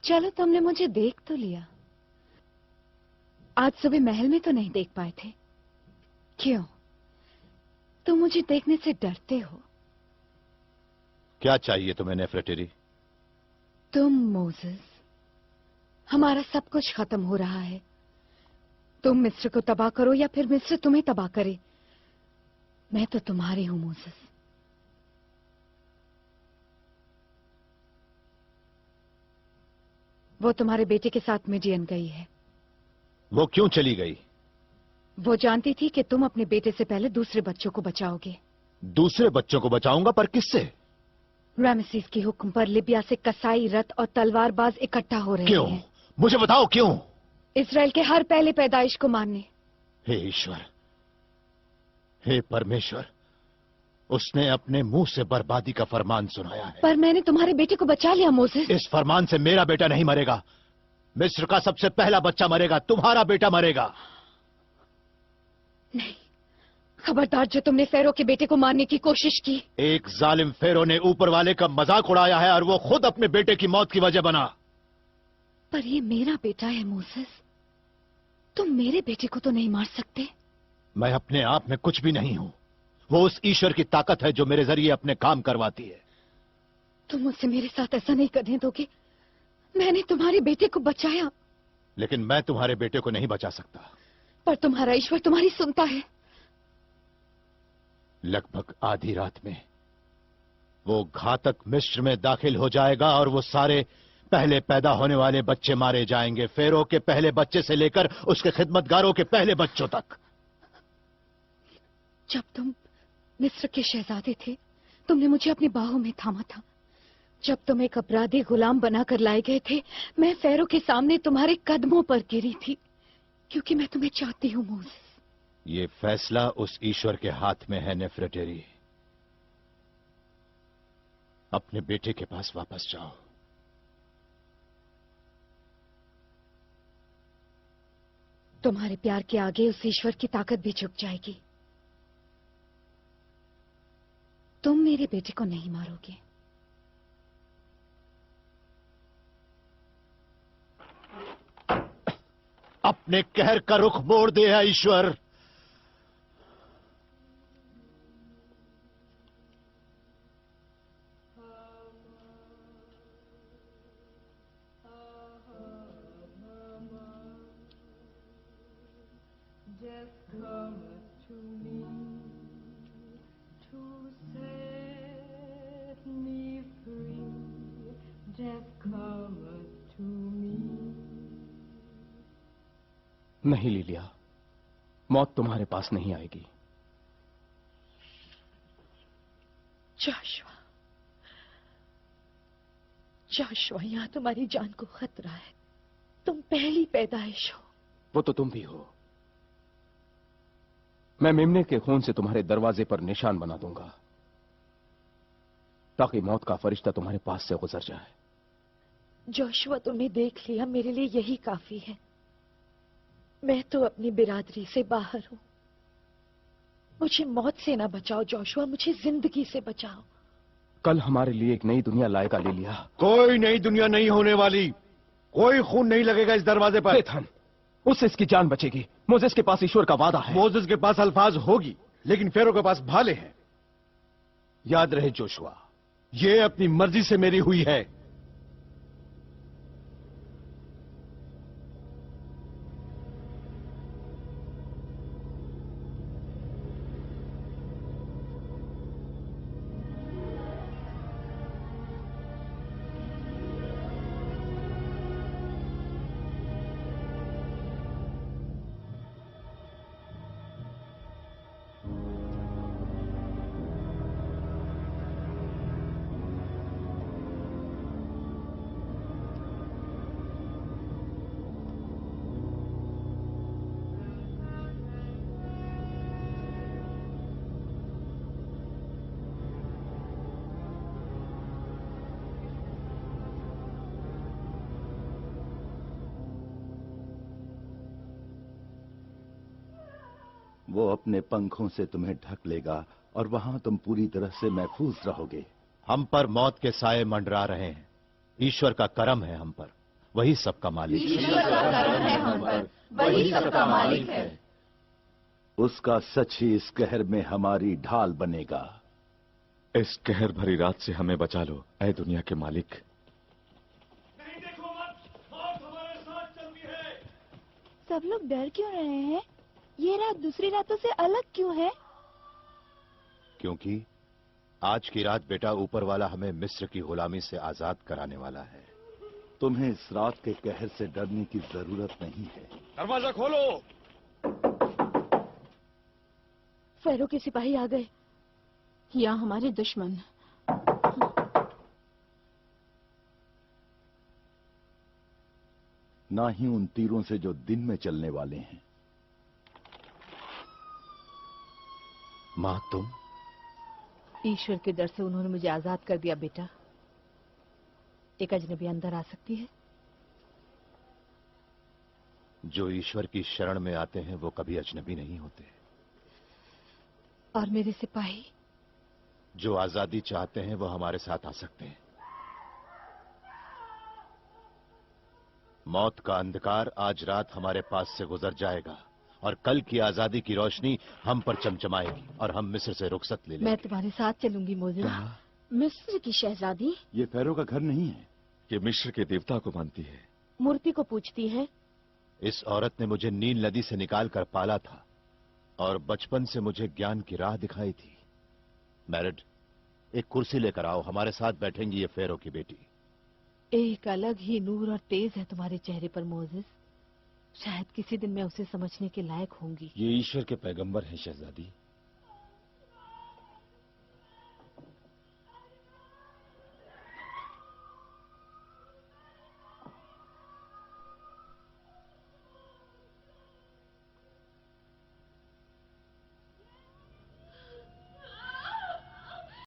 चलो, तुमने मुझे देख तो लिया। आज सुबह महल में तो नहीं देख पाए थे। क्यों? तुम मुझे देखने से डरते हो? क्या चाहिए तुम्हें नेफरेटेरी? तुम मोसेस, हमारा सब कुछ खत्म हो रहा है। तुम मिस्र को तबाह करो या फिर मिस्र तुम्हें तबाह करे, मैं तो तुम्हारी हूं मोसेस। वो तुम्हारे बेटे के साथ मिडियन गई है। वो क्यों चली गई? वो जानती थी कि तुम अपने बेटे से पहले दूसरे बच्चों को बचाओगे। दूसरे बच्चों को बचाऊंगा, पर किससे? रामेसीस की हुक्म पर लिबिया से कसाई, रथ और तलवारबाज इकट्ठा हो रहे क्यों? हैं। मुझे बताओ क्यों? इसराइल के हर पहले पैदाइश को मारने। हे ईश्वर, हे परमेश्वर, उसने अपने मुंह से बर्बादी का फरमान सुनाया है। पर मैंने तुम्हारे बेटे को बचा लिया मोसेस। इस फरमान से मेरा बेटा नहीं मरेगा। मिस्र का सबसे पहला बच्चा मरेगा, तुम्हारा बेटा मरेगा। नहीं, खबरदार, जो तुमने फेरो के बेटे को मारने की कोशिश की। एक जालिम फेरो ने ऊपर वाले का मजाक उड़ाया है और वो खुद अपने बेटे की मौत की वजह बना। पर ये मेरा बेटा है मोसेस, तुम मेरे बेटे को तो नहीं मार सकते। मैं अपने आप में कुछ भी नहीं हूं। वो उस ईश्वर की ताकत है जो मेरे जरिए अपने काम करवाती है। तुम मुझसे मेरे साथ ऐसा नहीं करने दोगे। मैंने तुम्हारे बेटे को बचाया। लेकिन मैं तुम्हारे बेटे को नहीं बचा सकता। पर तुम्हारा ईश्वर तुम्हारी सुनता है। लगभग आधी रात में वो घातक मिस्र में दाखिल हो जाएगा और वो सारे पहले पैदा होने वाले बच्चे मारे जाएंगे, फेरो के पहले बच्चे से लेकर उसके खिदमतगारों के पहले बच्चों तक। जब तुम मिस्र के शहजादे थे, तुमने मुझे अपनी बाहों में थामा था। जब तुम एक अपराधी गुलाम बनाकर लाए गए थे, मैं फेरो के सामने तुम्हारे कदमों पर गिरी थी, क्योंकि मैं तुम्हें चाहती हूं मोसेस। ये फैसला उस ईश्वर के हाथ में है नेफरेटेरी। अपने बेटे के पास वापस जाओ। तुम्हारे प्यार के आगे उस ईश्वर की ताकत भी झुक जाएगी। तुम मेरे बेटे को नहीं मारोगे। अपने कहर का रुख मोड़ दे है ईश्वर। नहीं लिलिया, मौत तुम्हारे पास नहीं आएगी। जोशुआ, जोशुआ, यहां तुम्हारी जान को खतरा है। तुम पहली पैदाइश हो। वो तो तुम भी हो। मैं मेमने के खून से तुम्हारे दरवाजे पर निशान बना दूंगा, ताकि मौत का फरिश्ता तुम्हारे पास से गुजर जाए। जोशुआ, तुमने देख लिया, मेरे लिए यही काफी है। मैं तो अपनी बिरादरी से बाहर हूं। मुझे मौत से ना बचाओ जोशुआ, मुझे जिंदगी से बचाओ। कल हमारे लिए एक नई दुनिया लाएगा लिलिया। कोई नई दुनिया नहीं होने वाली। कोई खून नहीं लगेगा इस दरवाजे पर। एथन, उससे इसकी जान बचेगी। मोजेस के पास ईश्वर का वादा है। मोजेस के पास अल्फाज होगी, लेकिन फेरो के पास भाले हैं। याद रहे जोशुआ, ये अपनी मर्जी से मेरी हुई है। वो अपने पंखों से तुम्हें ढक लेगा और वहां तुम पूरी तरह से महफूज रहोगे। हम पर मौत के साए मंडरा रहे हैं। ईश्वर का करम है हम पर। वही सबका मालिक है। ईश्वर का करम है हम पर, वही सबका मालिक है। उसका सच ही इस कहर में हमारी ढाल बनेगा। इस कहर भरी रात से हमें बचा लो, ऐ दुनिया के मालिक। नहीं देखो मत, मौत हमारे साथ चलती है। सब लोग डर क्यों रहे हैं? ये रात दूसरी रातों से अलग क्यों है? क्योंकि आज की रात बेटा ऊपर वाला हमें मिस्र की गुलामी से आजाद कराने वाला है। तुम्हें इस रात के कहर से डरने की जरूरत नहीं है। दरवाजा खोलो। फेरो के सिपाही आ गए या हमारे दुश्मन। ना ही उन तीरों से जो दिन में चलने वाले हैं। मां तुम? ईश्वर के डर से उन्होंने मुझे आजाद कर दिया बेटा। एक अजनबी अंदर आ सकती है? जो ईश्वर की शरण में आते हैं वो कभी अजनबी नहीं होते। और मेरे सिपाही? जो आजादी चाहते हैं वो हमारे साथ आ सकते हैं। मौत का अंधकार आज रात हमारे पास से गुजर जाएगा और कल की आजादी की रोशनी हम पर चमचमाएगी और हम मिस्र से रुखसत ले लेंगे। मैं तुम्हारे साथ चलूंगी मोज़ेस। मिस्र की शहजादी? ये फेरो का घर नहीं है। ये मिस्र के देवता को मानती है, मूर्ति को पूछती है। इस औरत ने मुझे नील नदी से निकाल कर पाला था और बचपन से मुझे ज्ञान की राह दिखाई थी। मैरिड, एक कुर्सी लेकर आओ, हमारे साथ बैठेंगी ये फेरो की बेटी। एक अलग ही नूर और तेज है तुम्हारे चेहरे पर मोज़ेस। शायद किसी दिन मैं उसे समझने के लायक होंगी। ये ईश्वर के पैगंबर हैं शहजादी।